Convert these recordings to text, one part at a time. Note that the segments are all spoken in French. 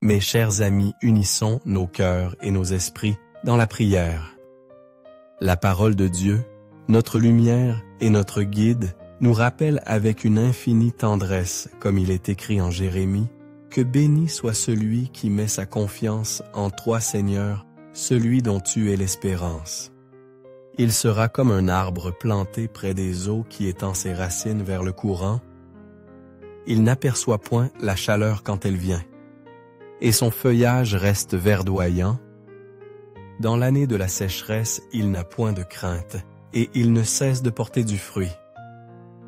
Mes chers amis, unissons nos cœurs et nos esprits dans la prière. La parole de Dieu, notre lumière et notre guide, nous rappelle avec une infinie tendresse, comme il est écrit en Jérémie, que béni soit celui qui met sa confiance en toi, Seigneur, celui dont tu es l'espérance. Il sera comme un arbre planté près des eaux qui étend ses racines vers le courant. Il n'aperçoit point la chaleur quand elle vient, et son feuillage reste verdoyant. Dans l'année de la sécheresse, il n'a point de crainte, et il ne cesse de porter du fruit.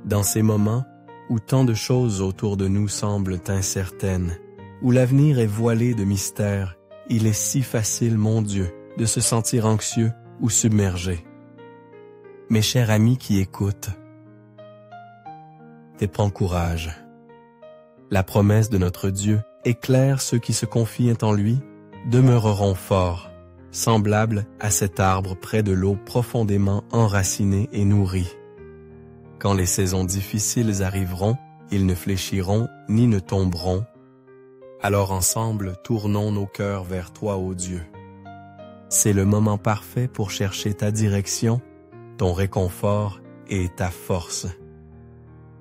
Dans ces moments où tant de choses autour de nous semblent incertaines, où l'avenir est voilé de mystères, il est si facile, mon Dieu, de se sentir anxieux ou submergé. Mes chers amis qui écoutent, prends courage. La promesse de notre Dieu éclaire ceux qui se confient en lui, demeureront forts, semblables à cet arbre près de l'eau profondément enraciné et nourri. Quand les saisons difficiles arriveront, ils ne fléchiront ni ne tomberont. Alors ensemble, tournons nos cœurs vers toi, ô Dieu. C'est le moment parfait pour chercher ta direction, ton réconfort et ta force.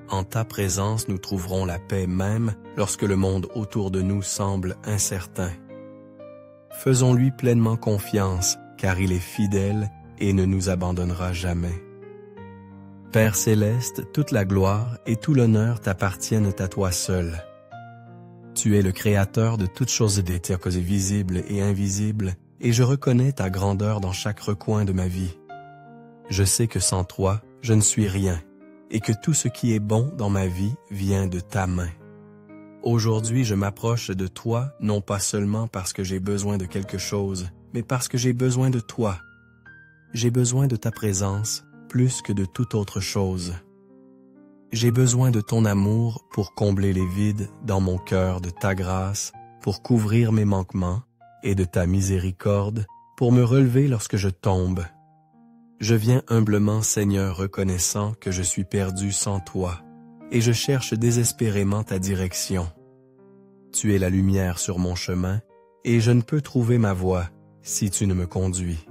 En ta présence, nous trouverons la paix même lorsque le monde autour de nous semble incertain. Faisons-lui pleinement confiance, car il est fidèle et ne nous abandonnera jamais. Père céleste, toute la gloire et tout l'honneur t'appartiennent à toi seul. Tu es le Créateur de toutes choses visibles et invisibles, et je reconnais ta grandeur dans chaque recoin de ma vie. Je sais que sans toi, je ne suis rien, et que tout ce qui est bon dans ma vie vient de ta main. Aujourd'hui, je m'approche de toi, non pas seulement parce que j'ai besoin de quelque chose, mais parce que j'ai besoin de toi. J'ai besoin de ta présence plus que de toute autre chose. J'ai besoin de ton amour pour combler les vides dans mon cœur, de ta grâce pour couvrir mes manquements et de ta miséricorde pour me relever lorsque je tombe. Je viens humblement, Seigneur, reconnaissant que je suis perdu sans toi, et je cherche désespérément ta direction. Tu es la lumière sur mon chemin, et je ne peux trouver ma voie si tu ne me conduis.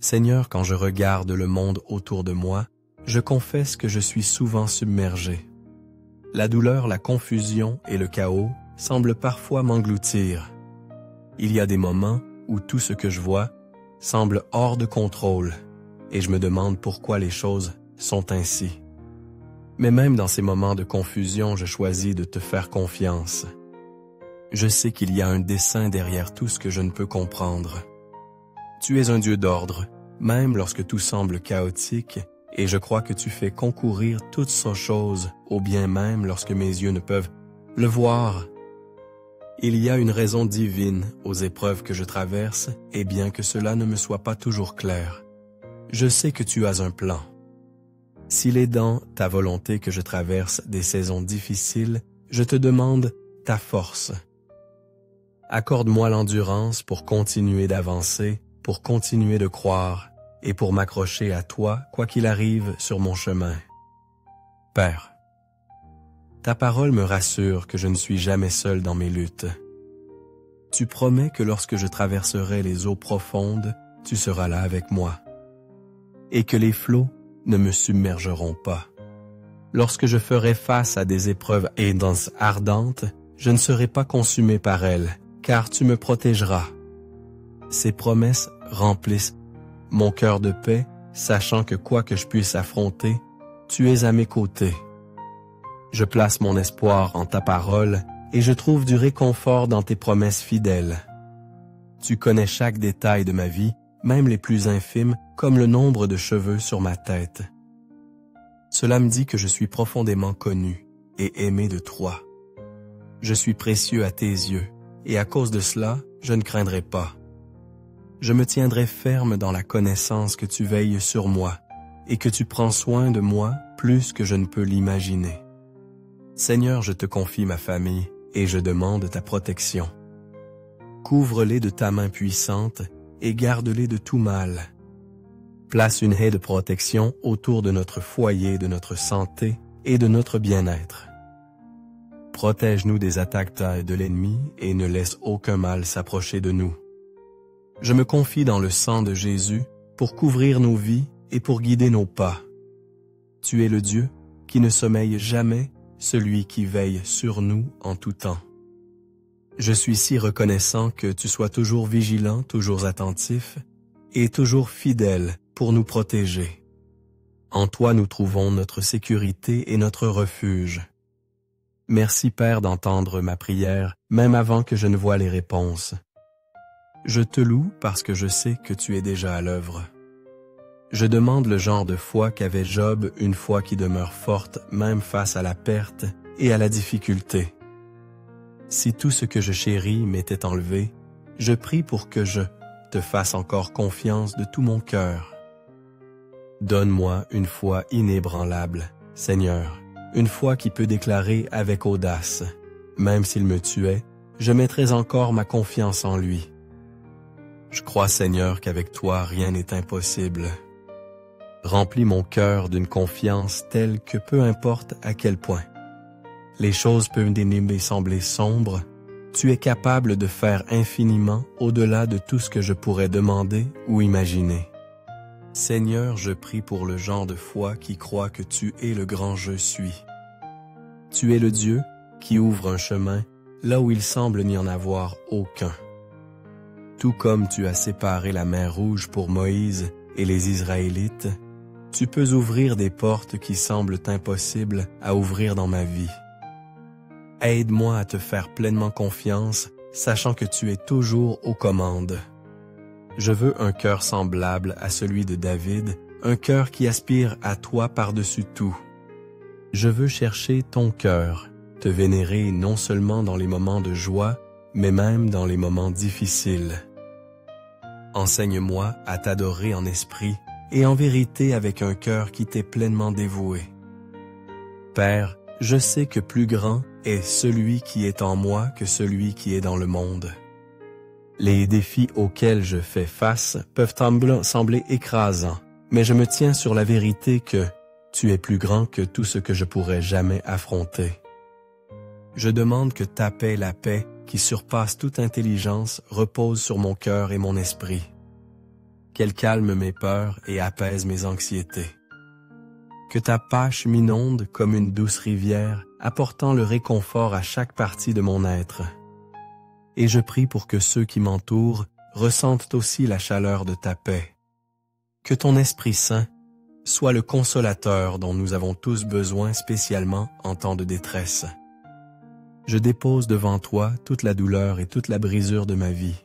Seigneur, quand je regarde le monde autour de moi, je confesse que je suis souvent submergé. La douleur, la confusion et le chaos semblent parfois m'engloutir. Il y a des moments où tout ce que je vois semble hors de contrôle, et je me demande pourquoi les choses sont ainsi. Mais même dans ces moments de confusion, je choisis de te faire confiance. Je sais qu'il y a un dessein derrière tout ce que je ne peux comprendre. Tu es un Dieu d'ordre, même lorsque tout semble chaotique, et je crois que tu fais concourir toutes ces choses au bien même lorsque mes yeux ne peuvent le voir. Il y a une raison divine aux épreuves que je traverse, et bien que cela ne me soit pas toujours clair, je sais que tu as un plan. S'il est dans ta volonté que je traverse des saisons difficiles, je te demande ta force. Accorde-moi l'endurance pour continuer d'avancer, pour continuer de croire et pour m'accrocher à toi, quoi qu'il arrive sur mon chemin. Père, ta parole me rassure que je ne suis jamais seul dans mes luttes. Tu promets que lorsque je traverserai les eaux profondes, tu seras là avec moi, et que les flots ne me submergeront pas. Lorsque je ferai face à des épreuves ardentes, je ne serai pas consumé par elles, car tu me protégeras. Ces promesses remplissent mon cœur de paix, sachant que quoi que je puisse affronter, tu es à mes côtés. Je place mon espoir en ta parole et je trouve du réconfort dans tes promesses fidèles. Tu connais chaque détail de ma vie, même les plus infimes, comme le nombre de cheveux sur ma tête. Cela me dit que je suis profondément connu et aimé de toi. Je suis précieux à tes yeux, et à cause de cela, je ne craindrai pas. Je me tiendrai ferme dans la connaissance que tu veilles sur moi, et que tu prends soin de moi plus que je ne peux l'imaginer. Seigneur, je te confie ma famille, et je demande ta protection. Couvre-les de ta main puissante, et garde-les de tout mal. Place une haie de protection autour de notre foyer, de notre santé et de notre bien-être. Protège-nous des attaques de l'ennemi et ne laisse aucun mal s'approcher de nous. Je me confie dans le sang de Jésus pour couvrir nos vies et pour guider nos pas. Tu es le Dieu qui ne sommeille jamais, celui qui veille sur nous en tout temps. Je suis si reconnaissant que tu sois toujours vigilant, toujours attentif et toujours fidèle pour nous protéger. En toi nous trouvons notre sécurité et notre refuge. Merci Père d'entendre ma prière, même avant que je ne voie les réponses. Je te loue parce que je sais que tu es déjà à l'œuvre. Je demande le genre de foi qu'avait Job, une foi qui demeure forte même face à la perte et à la difficulté. Si tout ce que je chéris m'était enlevé, je prie pour que je te fasse encore confiance de tout mon cœur. Donne-moi une foi inébranlable, Seigneur, une foi qui peut déclarer avec audace, même s'il me tuait, je mettrais encore ma confiance en lui. Je crois, Seigneur, qu'avec toi rien n'est impossible. Remplis mon cœur d'une confiance telle que peu importe à quel point les choses peuvent sembler sombres, tu es capable de faire infiniment au-delà de tout ce que je pourrais demander ou imaginer. Seigneur, je prie pour le genre de foi qui croit que tu es le grand je suis. Tu es le Dieu qui ouvre un chemin là où il semble n'y en avoir aucun. Tout comme tu as séparé la mer Rouge pour Moïse et les Israélites, tu peux ouvrir des portes qui semblent impossibles à ouvrir dans ma vie. Aide-moi à te faire pleinement confiance, sachant que tu es toujours aux commandes. Je veux un cœur semblable à celui de David, un cœur qui aspire à toi par-dessus tout. Je veux chercher ton cœur, te vénérer non seulement dans les moments de joie, mais même dans les moments difficiles. Enseigne-moi à t'adorer en esprit et en vérité avec un cœur qui t'est pleinement dévoué. Père, je sais que plus grand est celui qui est en moi que celui qui est dans le monde. Les défis auxquels je fais face peuvent sembler écrasants, mais je me tiens sur la vérité que tu es plus grand que tout ce que je pourrais jamais affronter. Je demande que ta paix, la paix qui surpasse toute intelligence, repose sur mon cœur et mon esprit. Qu'elle calme mes peurs et apaise mes anxiétés. Que ta pâche m'inonde comme une douce rivière, apportant le réconfort à chaque partie de mon être. Et je prie pour que ceux qui m'entourent ressentent aussi la chaleur de ta paix. Que ton Esprit Saint soit le consolateur dont nous avons tous besoin spécialement en temps de détresse. Je dépose devant toi toute la douleur et toute la brisure de ma vie.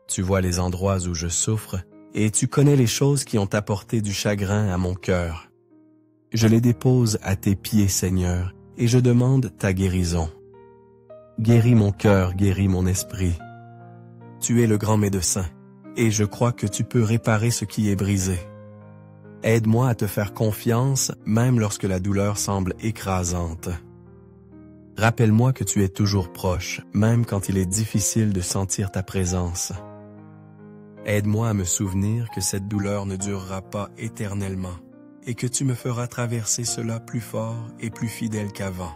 Tu vois les endroits où je souffre et tu connais les choses qui ont apporté du chagrin à mon cœur. Je les dépose à tes pieds, Seigneur, et je demande ta guérison. Guéris mon cœur, guéris mon esprit. Tu es le grand médecin, et je crois que tu peux réparer ce qui est brisé. Aide-moi à te faire confiance, même lorsque la douleur semble écrasante. Rappelle-moi que tu es toujours proche, même quand il est difficile de sentir ta présence. Aide-moi à me souvenir que cette douleur ne durera pas éternellement, et que tu me feras traverser cela plus fort et plus fidèle qu'avant.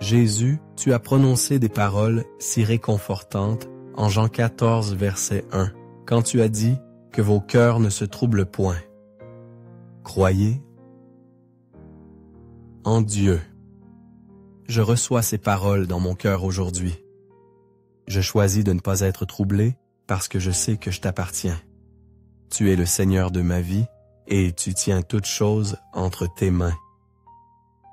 Jésus, tu as prononcé des paroles si réconfortantes en Jean 14, verset 1, quand tu as dit que vos cœurs ne se troublent point. Croyez en Dieu. Je reçois ces paroles dans mon cœur aujourd'hui. Je choisis de ne pas être troublé parce que je sais que je t'appartiens. Tu es le Seigneur de ma vie et tu tiens toutes choses entre tes mains.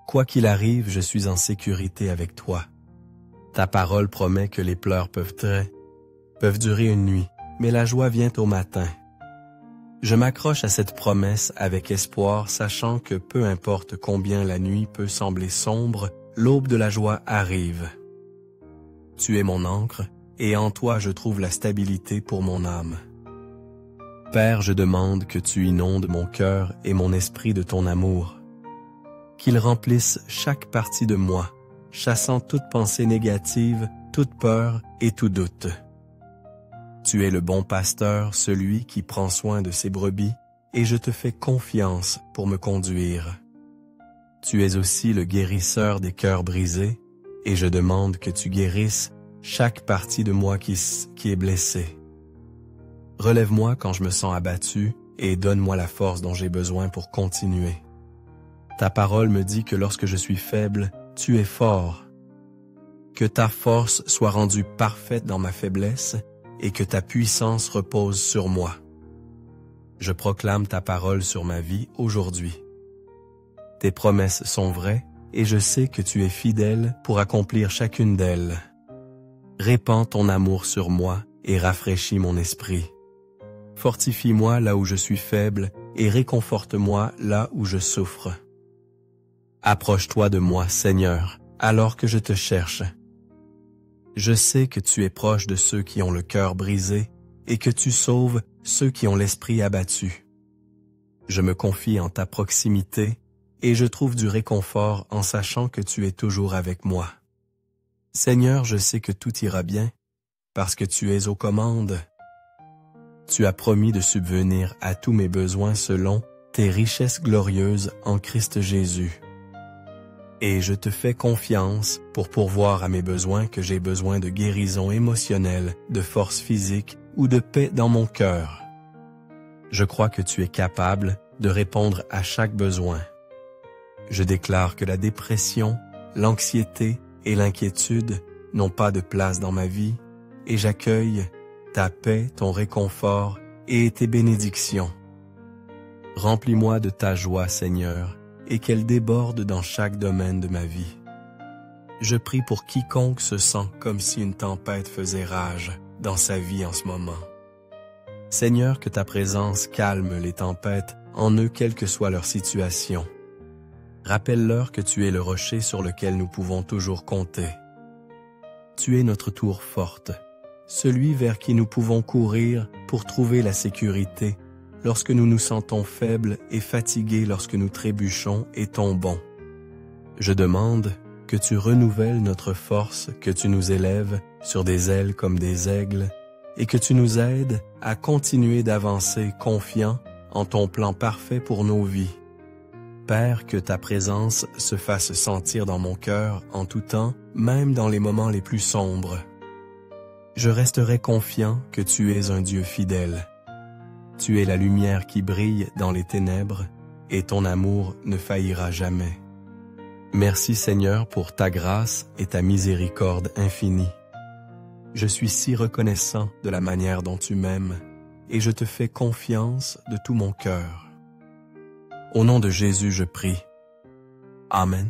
Quoi qu'il arrive, je suis en sécurité avec toi. Ta parole promet que les pleurs peuvent durer une nuit, mais la joie vient au matin. Je m'accroche à cette promesse avec espoir, sachant que peu importe combien la nuit peut sembler sombre, l'aube de la joie arrive. Tu es mon ancre, et en toi je trouve la stabilité pour mon âme. Père, je demande que tu inondes mon cœur et mon esprit de ton amour, qu'il remplisse chaque partie de moi, chassant toute pensée négative, toute peur et tout doute. Tu es le bon pasteur, celui qui prend soin de ses brebis, et je te fais confiance pour me conduire. Tu es aussi le guérisseur des cœurs brisés, et je demande que tu guérisses chaque partie de moi qui est blessée. Relève-moi quand je me sens abattu et donne-moi la force dont j'ai besoin pour continuer. Ta parole me dit que lorsque je suis faible, tu es fort. Que ta force soit rendue parfaite dans ma faiblesse et que ta puissance repose sur moi. Je proclame ta parole sur ma vie aujourd'hui. Tes promesses sont vraies et je sais que tu es fidèle pour accomplir chacune d'elles. Répands ton amour sur moi et rafraîchis mon esprit. Fortifie-moi là où je suis faible et réconforte-moi là où je souffre. Approche-toi de moi, Seigneur, alors que je te cherche. Je sais que tu es proche de ceux qui ont le cœur brisé et que tu sauves ceux qui ont l'esprit abattu. Je me confie en ta proximité et je trouve du réconfort en sachant que tu es toujours avec moi. Seigneur, je sais que tout ira bien parce que tu es aux commandes. Tu as promis de subvenir à tous mes besoins selon tes richesses glorieuses en Christ Jésus. Et je te fais confiance pour pourvoir à mes besoins que j'ai besoin de guérison émotionnelle, de force physique ou de paix dans mon cœur. Je crois que tu es capable de répondre à chaque besoin. Je déclare que la dépression, l'anxiété et l'inquiétude n'ont pas de place dans ma vie et j'accueille ta paix, ton réconfort et tes bénédictions. Remplis-moi de ta joie, Seigneur, et qu'elle déborde dans chaque domaine de ma vie. Je prie pour quiconque se sent comme si une tempête faisait rage dans sa vie en ce moment. Seigneur, que ta présence calme les tempêtes en eux quelle que soit leur situation. Rappelle-leur que tu es le rocher sur lequel nous pouvons toujours compter. Tu es notre tour forte, celui vers qui nous pouvons courir pour trouver la sécurité lorsque nous nous sentons faibles et fatigués lorsque nous trébuchons et tombons. Je demande que tu renouvelles notre force, que tu nous élèves sur des ailes comme des aigles et que tu nous aides à continuer d'avancer confiants en ton plan parfait pour nos vies. Père, que ta présence se fasse sentir dans mon cœur en tout temps, même dans les moments les plus sombres. Je resterai confiant que tu es un Dieu fidèle. Tu es la lumière qui brille dans les ténèbres et ton amour ne faillira jamais. Merci Seigneur pour ta grâce et ta miséricorde infinie. Je suis si reconnaissant de la manière dont tu m'aimes et je te fais confiance de tout mon cœur. Au nom de Jésus, je prie. Amen.